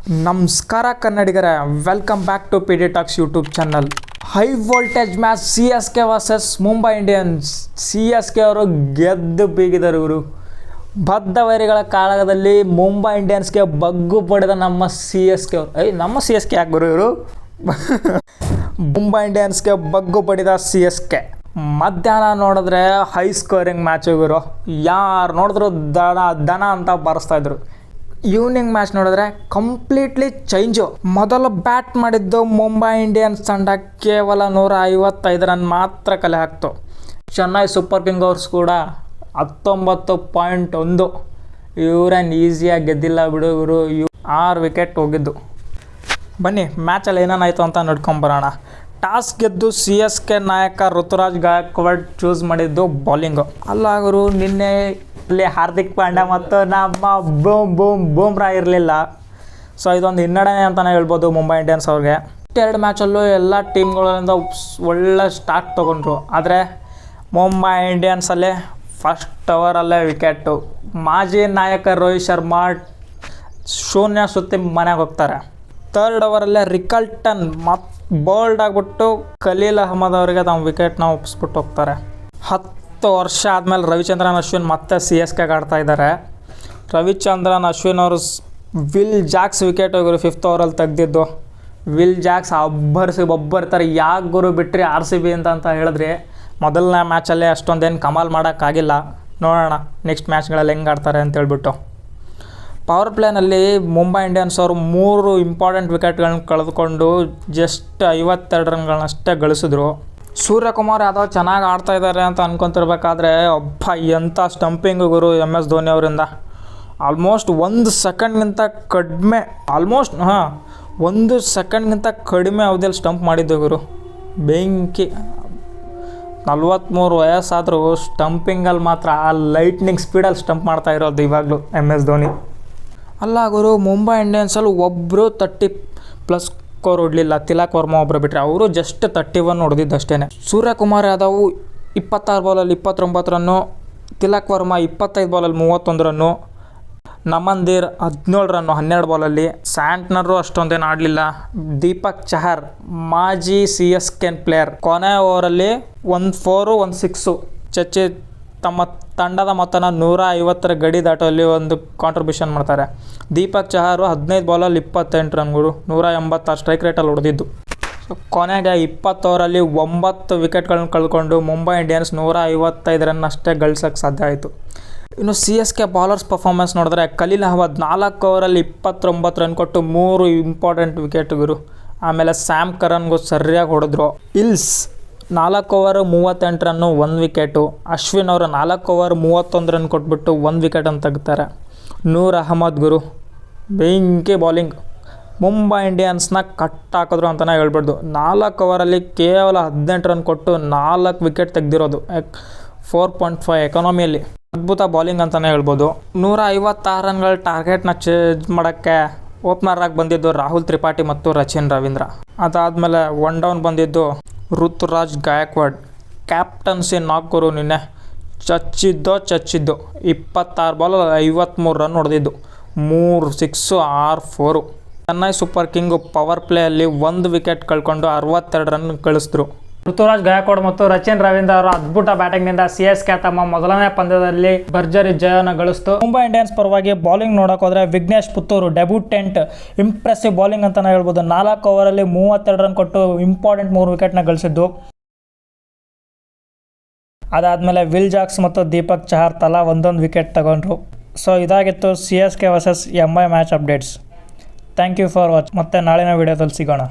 ನಮಸ್ಕಾರ ಕನ್ನಡಿಗರೇ, welcome back to P D talks YouTube channel. High voltage match CSK versus Mumbai Indians. CSK ಅವರು ಗೆದ್ದು ಬೀಗಿದರು ಇವರು. ಬದ್ಧವೈರಿಗಳ ಕಾಳಗದಲ್ಲಿ ಮುಂಬೈ ಇಂಡಿಯನ್ಸ್ಗೆ ಬಗ್ಗು ಪಡೆದ ನಮ್ಮ CSK ಅವರು. ನಮ್ಮ CSK ಯಾಕೆ ಗುರು ಇವರು? ಮುಂಬೈ ಇಂಡಿಯನ್ಸ್ಗೆ ಬಗ್ಗು ಪಡೆದ CSK. ಮಧ್ಯಾಹ್ನ ನೋಡಿದ್ರೆ ಹೈ ಸ್ಕೋರಿಂಗ್ ಮ್ಯಾಚ್ ಇವರು. ಯಾರು ನೋಡಿದ್ರು ದನ ಅಂತ ಬಾರಿಸ್ತಾಯಿದ್ರು. ಈವ್ನಿಂಗ್ ಮ್ಯಾಚ್ ನೋಡಿದ್ರೆ ಕಂಪ್ಲೀಟ್ಲಿ ಚೇಂಜು. ಮೊದಲು ಬ್ಯಾಟ್ ಮಾಡಿದ್ದು ಮುಂಬೈ ಇಂಡಿಯನ್ಸ್ ತಂಡ ಕೇವಲ 155 ರನ್ ಮಾತ್ರ ಕಲೆ ಹಾಕ್ತು. ಚೆನ್ನೈ ಸೂಪರ್ ಕಿಂಗ್ಸ್ ಕೂಡ 19.1. ಇವರೇನು ಈಸಿಯಾಗಿ ಗೆದ್ದಿಲ್ಲ ಬಿಡು ಇವರು. 6 ವಿಕೆಟ್ ಹೋಗಿದ್ದು. ಬನ್ನಿ ಮ್ಯಾಚಲ್ಲಿ ಏನೇನಾಯಿತು ಅಂತ ನೋಡ್ಕೊಂಬರೋಣ. ಟಾಸ್ ಗೆದ್ದು CSK ನಾಯಕ ಋತುರಾಜ್ ಗಾಯಕ್ವಾಡ್ ಚೂಸ್ ಮಾಡಿದ್ದು ಬೌಲಿಂಗು. ಅಲ್ಲಾಗರು ನಿನ್ನೆ ಅಲ್ಲಿ ಹಾರ್ದಿಕ್ ಪಾಂಡ್ಯ ಮತ್ತು ನಮ್ಮ ಬೂಮ್ರಾ ಇರಲಿಲ್ಲ. ಸೊ ಇದೊಂದು ಹಿನ್ನಡೆನೇ ಅಂತಲೇ ಹೇಳ್ಬೋದು ಮುಂಬೈ ಇಂಡಿಯನ್ಸ್ ಅವ್ರಿಗೆ. 2 ಮ್ಯಾಚಲ್ಲೂ ಎಲ್ಲ ಟೀಮ್ಗಳಿಂದ ಒಳ್ಳೆ ಸ್ಟಾರ್ಟ್ ತೊಗೊಂಡ್ರು. ಆದರೆ ಮುಂಬೈ ಇಂಡಿಯನ್ಸಲ್ಲೇ ಫಸ್ಟ್ ಓವರಲ್ಲೇ ವಿಕೆಟು. ಮಾಜಿ ನಾಯಕ ರೋಹಿತ್ ಶರ್ಮಾ ಶೂನ್ಯ ಸುತ್ತಿ ಮನೆಗೆ ಹೋಗ್ತಾರೆ. 3rd ಓವರಲ್ಲೇ ರಿಕಲ್ಟನ್ ಮತ್ತು ಬೋಲ್ಡ್ ಆಗಿಬಿಟ್ಟು ಖಲೀಲ್ ಅಹ್ಮದ್ ಅವರಿಗೆ ತಮ್ಮ ವಿಕೆಟ್ನ ಒಪ್ಪಿಸ್ಬಿಟ್ಟು ಹೋಗ್ತಾರೆ. 10 ವರ್ಷ ಆದಮೇಲೆ ರವಿಚಂದ್ರನ್ ಅಶ್ವಿನ್ ಮತ್ತೆ CSKಗೆ ಆಡ್ತಾ ಇದ್ದಾರೆ. ರವಿಚಂದ್ರನ್ ಅಶ್ವಿನ್ ಅವರು ವಿಲ್ ಜಾಕ್ಸ್ ವಿಕೆಟ್ ಹೋಗಿರು 5th ಓವರಲ್ಲಿ ತೆಗೆದಿದ್ದು. ವಿಲ್ ಜಾಕ್ಸ್ ಒಬ್ಬರ್ತಾರೆ. ಯಾಕೆ ಗುರು ಬಿಟ್ಟರೆ RCB ಅಂತ ಹೇಳಿದ್ರಿ. ಮೊದಲನೇ ಮ್ಯಾಚಲ್ಲೇ ಅಷ್ಟೊಂದೇನು ಕಮಾಲ್ ಮಾಡೋಕ್ಕಾಗಿಲ್ಲ. ನೋಡೋಣ ನೆಕ್ಸ್ಟ್ ಮ್ಯಾಚ್ಗಳಲ್ಲಿ ಹೆಂಗೆ ಆಡ್ತಾರೆ ಅಂತ ಹೇಳ್ಬಿಟ್ಟು. ಪವರ್ ಪ್ಲೇನಲ್ಲಿ ಮುಂಬೈ ಇಂಡಿಯನ್ಸ್ ಅವರು 3 ಇಂಪಾರ್ಟೆಂಟ್ ವಿಕೆಟ್ಗಳನ್ನ ಕಳೆದುಕೊಂಡು ಜಸ್ಟ್ 52 ರನ್ಗಳನ್ನಷ್ಟೇ ಗಳಿಸಿದ್ರು. ಸೂರ್ಯಕುಮಾರ್ ಯಾದವ್ ಚೆನ್ನಾಗಿ ಆಡ್ತಾ ಇದ್ದಾರೆ ಅಂತ ಅನ್ಕೊತಿರ್ಬೇಕಾದ್ರೆ ಎಂಥ ಸ್ಟಂಪಿಂಗು ಗುರು MS ಧೋನಿ ಅವರಿಂದ. ಆಲ್ಮೋಸ್ಟ್ 1 ಸೆಕೆಂಡ್ಗಿಂತ ಕಡಿಮೆ 1 ಸೆಕೆಂಡ್ಗಿಂತ ಕಡಿಮೆ ಅವಧಿಯಲ್ಲಿ ಸ್ಟಂಪ್ ಮಾಡಿದ್ದು ಗುರು. ಬೆಂಕಿ. 43 ವಯಸ್ಸಾದರೂ ಸ್ಟಂಪಿಂಗಲ್ಲಿ ಮಾತ್ರ ಆ ಲೈಟ್ನಿಂಗ್ ಸ್ಪೀಡಲ್ಲಿ ಸ್ಟಂಪ್ ಮಾಡ್ತಾ ಇರೋದು ಇವಾಗಲೂ MS ಧೋನಿ. ಅಲ್ಲ ಗುರು, ಮುಂಬೈ ಇಂಡಿಯನ್ಸಲ್ಲಿ ಒಬ್ಬರು 30+ ಸ್ಕೋರ್ ಹೊಡಲಿಲ್ಲ. ತಿಲಕ್ ವರ್ಮಾ ಒಬ್ಬರು ಬಿಟ್ಟರೆ ಅವರು ಜಸ್ಟ್ 31 ಹೊಡೆದಿದ್ದು ಅಷ್ಟೇ. ಸೂರ್ಯಕುಮಾರ್ ಯಾದವ್ 26 ಬಾಲಲ್ಲಿ 29 ರನ್ನು, ತಿಲಕ್ ವರ್ಮಾ 25 ಬಾಲಲ್ಲಿ 31 ರನ್ನು, ನಮನ್ದೀರ್ 17 ರನ್ನು 12 ಬಾಲಲ್ಲಿ. ಸ್ಯಾಂಟ್ನರು ಅಷ್ಟೊಂದೇನು ಆಡಲಿಲ್ಲ. ದೀಪಕ್ ಚಹರ್ ಮಾಜಿ CSK ಪ್ಲೇಯರ್ ಕೊನೆ ಓವರಲ್ಲಿ 1 4 1 6 ಚಚ್ಚಿ ತಮ್ಮ ತಂಡದ ಮೊತ್ತನ 150 ಗಡಿ ದಾಟುವಲ್ಲಿ ಒಂದು ಕಾಂಟ್ರಿಬ್ಯೂಷನ್ ಮಾಡ್ತಾರೆ. ದೀಪಕ್ ಚಹರ್ 15 ಬಾಲಲ್ಲಿ 28 ರನ್ಗಳು 186 ಸ್ಟ್ರೈಕ್ ರೇಟಲ್ಲಿ ಹೊಡೆದಿದ್ದು. ಕೊನೆಗೆ 20 ಓವರಲ್ಲಿ 9 ವಿಕೆಟ್ಗಳನ್ನ ಕಳ್ಕೊಂಡು ಮುಂಬೈ ಇಂಡಿಯನ್ಸ್ 155 ರನ್ ಅಷ್ಟೇ ಗಳಿಸೋಕ್ಕೆ ಸಾಧ್ಯ ಆಯಿತು. ಇನ್ನು CSK ಬಾಲರ್ಸ್ ಪರ್ಫಾರ್ಮೆನ್ಸ್ ನೋಡಿದ್ರೆ ಖಲೀಲ್ ಅಹ್ಮದ್ 4 ಓವರಲ್ಲಿ 29 ರನ್ ಕೊಟ್ಟು 3 ಇಂಪಾರ್ಟೆಂಟ್ ವಿಕೆಟ್ಗಳು. ಆಮೇಲೆ ಸ್ಯಾಮ್ ಕರನ್ಗೂ ಸರಿಯಾಗಿ ಹೊಡೆದ್ರು. ಇಲ್ಸ್ 4 ಓವರ್ 38 ರನ್ನು 1 ವಿಕೆಟು. ಅಶ್ವಿನ್ ಅವರು 4 ಓವರ್ 31 ರನ್ ಕೊಟ್ಬಿಟ್ಟು 1 ವಿಕೆಟನ್ನು ತೆಗಿತಾರೆ. ನೂರ್ ಅಹ್ಮದ್ ಗುರು ಬೆಂಕಿ ಬೌಲಿಂಗ್. ಮುಂಬೈ ಇಂಡಿಯನ್ಸ್ನ ಕಟ್ಟಾಕಿದ್ರು ಅಂತಲೇ ಹೇಳ್ಬಾರ್ದು. 4 ಓವರಲ್ಲಿ ಕೇವಲ 18 ರನ್ ಕೊಟ್ಟು 4 ವಿಕೆಟ್ ತೆಗೆದಿರೋದು 4.5 ಎಕಾನಮಿಯಲ್ಲಿ. ಅದ್ಭುತ ಬೌಲಿಂಗ್ ಅಂತಲೇ ಹೇಳ್ಬೋದು. 156 ರನ್ಗಳ ಟಾರ್ಗೆಟ್ನ ಚೇಂಜ್ ಮಾಡೋಕ್ಕೆ ಓಪನರಾಗಿ ಬಂದಿದ್ದು ರಾಹುಲ್ ತ್ರಿಪಾಠಿ ಮತ್ತು ರಚಿನ್ ರವೀಂದ್ರ. ಅದಾದಮೇಲೆ 1 ಡೌನ್ ಬಂದಿದ್ದು ಋತುರಾಜ್ ಗಾಯಕ್ವಾಡ್. ಕ್ಯಾಪ್ಟನ್ಸಿ ನಾಲ್ಕರು ನಿನ್ನೆ ಚಚ್ಚಿದ್ದು 26 ಬಾಲಲ್ಲಿ 53 ರನ್ ಹೊಡೆದಿದ್ದು, 3 6 6 4. ಚೆನ್ನೈ ಸೂಪರ್ ಕಿಂಗು ಪವರ್ ಪ್ಲೇಯಲ್ಲಿ 1 ವಿಕೆಟ್ ಕಳ್ಕೊಂಡು 62 ರನ್ ಗಳಿಸಿದ್ರು. ಋತುರಾಜ್ ಗಾಯಕ್ವಾಡ್ ಮತ್ತು ರಚಿನ್ ರವೀಂದ್ರ ಅವರ ಅದ್ಭುತ ಬ್ಯಾಟಿಂಗ್ನಿಂದ CSK ತಮ್ಮ ಮೊದಲನೇ ಪಂದ್ಯದಲ್ಲಿ ಭರ್ಜರಿ ಜಯವನ್ನು ಗಳಿಸಿತು. ಮುಂಬೈ ಇಂಡಿಯನ್ಸ್ ಪರವಾಗಿ ಬೌಲಿಂಗ್ ನೋಡೋಕೆ ಹೋದರೆ Vignesh Puttur debutant impressive bowling ಅಂತಲೇ ಹೇಳ್ಬೋದು. 4 ಓವರಲ್ಲಿ 32 ರನ್ ಕೊಟ್ಟು ಇಂಪಾರ್ಟೆಂಟ್ 3 ವಿಕೆಟ್ನ ಗಳಿಸಿದ್ದು. ಅದಾದಮೇಲೆ ವಿಲ್ ಜಾಕ್ಸ್ ಮತ್ತು ದೀಪಕ್ ಚಹರ್ ತಲಾ ಒಂದೊಂದು ವಿಕೆಟ್ ತಗೊಂಡ್ರು. ಸೊ ಇದಾಗಿತ್ತು CSK versus MI match updates. Thank you for watch. ಮತ್ತೆ ನಾಳಿನ ವಿಡಿಯೋದಲ್ಲಿ ಸಿಗೋಣ.